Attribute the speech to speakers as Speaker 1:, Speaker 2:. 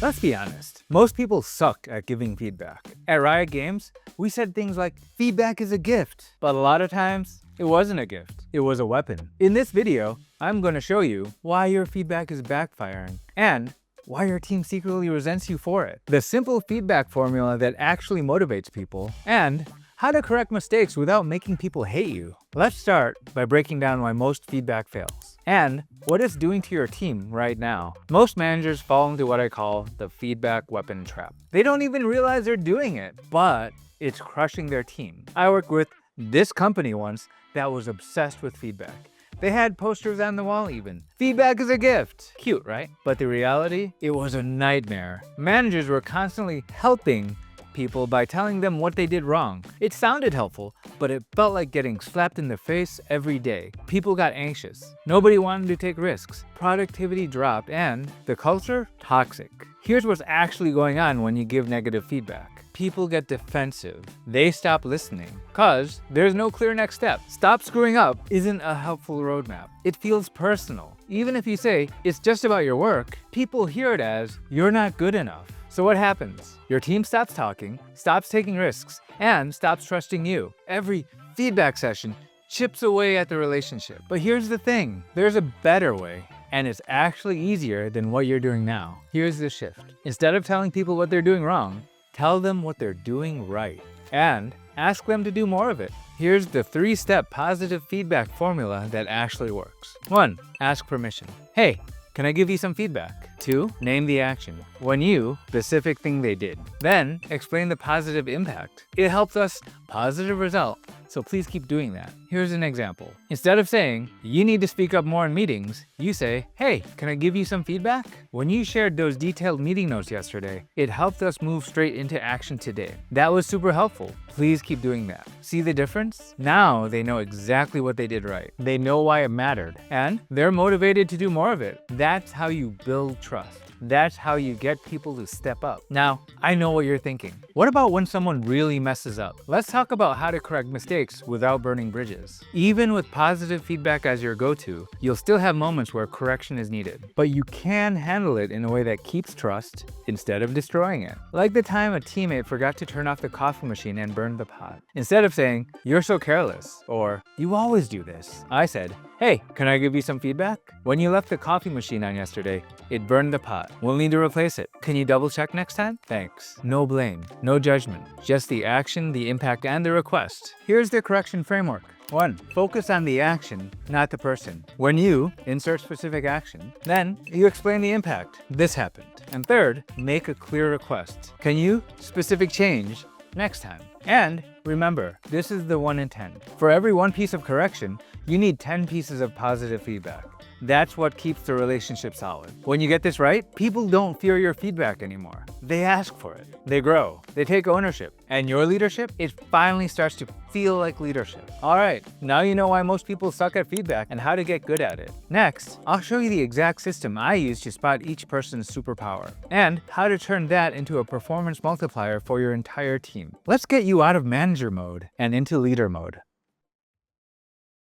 Speaker 1: Let's be honest, most people suck at giving feedback. At Riot Games, we said things like, feedback is a gift. But a lot of times, it wasn't a gift. It was a weapon. In this video, I'm going to show you why your feedback is backfiring and why your team secretly resents you for it, the simple feedback formula that actually motivates people, and how to correct mistakes without making people hate you. Let's start by breaking down why most feedback fails and what it's doing to your team right now. Most managers fall into what I call the feedback weapon trap. They don't even realize they're doing it, but it's crushing their team. I worked with this company once that was obsessed with feedback. They had posters on the wall even. Feedback is a gift. Cute, right? But the reality, it was a nightmare. Managers were constantly helping people by telling them what they did wrong. It sounded helpful, but it felt like getting slapped in the face every day. People got anxious. Nobody wanted to take risks. Productivity dropped and the culture, toxic. Here's what's actually going on when you give negative feedback. People get defensive. They stop listening because there's no clear next step. Stop screwing up isn't a helpful roadmap. It feels personal. Even if you say it's just about your work, people hear it as you're not good enough. So what happens? Your team stops talking, stops taking risks, and stops trusting you. Every feedback session chips away at the relationship. But here's the thing, there's a better way. And it's actually easier than what you're doing now. Here's the shift. Instead of telling people what they're doing wrong, tell them what they're doing right. And ask them to do more of it. Here's the 3-step positive feedback formula that actually works. 1. Ask permission. Hey, can I give you some feedback? 2. Name the action. When you, specific thing they did. Then, explain the positive impact. It helps us, positive result, so please keep doing that. Here's an example. Instead of saying, you need to speak up more in meetings, you say, hey, can I give you some feedback? When you shared those detailed meeting notes yesterday, it helped us move straight into action today. That was super helpful. Please keep doing that. See the difference? Now they know exactly what they did right. They know why it mattered, and they're motivated to do more of it. That's how you build trust. That's how you get people to step up. Now, I know what you're thinking. What about when someone really messes up? Let's talk about how to correct mistakes without burning bridges. Even with positive feedback as your go-to, you'll still have moments where correction is needed. But you can handle it in a way that keeps trust instead of destroying it. Like the time a teammate forgot to turn off the coffee machine and burned the pot. Instead of saying, you're so careless, or you always do this, I said, hey, can I give you some feedback? When you left the coffee machine on yesterday, it burned the pot. We'll need to replace it. Can you double check next time? Thanks. No blame, no judgment, just the action, the impact, and the request. Here's the correction framework. 1. Focus on the action, not the person. When you insert specific action, then you explain the impact. This happened. And 3rd, make a clear request. Can you specific change next time? And remember, this is the 1 in 10. For every 1 piece of correction, you need 10 pieces of positive feedback. That's what keeps the relationship solid. When you get this right, people don't fear your feedback anymore. They ask for it. They grow. They take ownership. And your leadership, it finally starts to feel like leadership. All right, now you know why most people suck at feedback and how to get good at it. Next, I'll show you the exact system I use to spot each person's superpower and how to turn that into a performance multiplier for your entire team. Let's get you out of manager mode and into leader mode.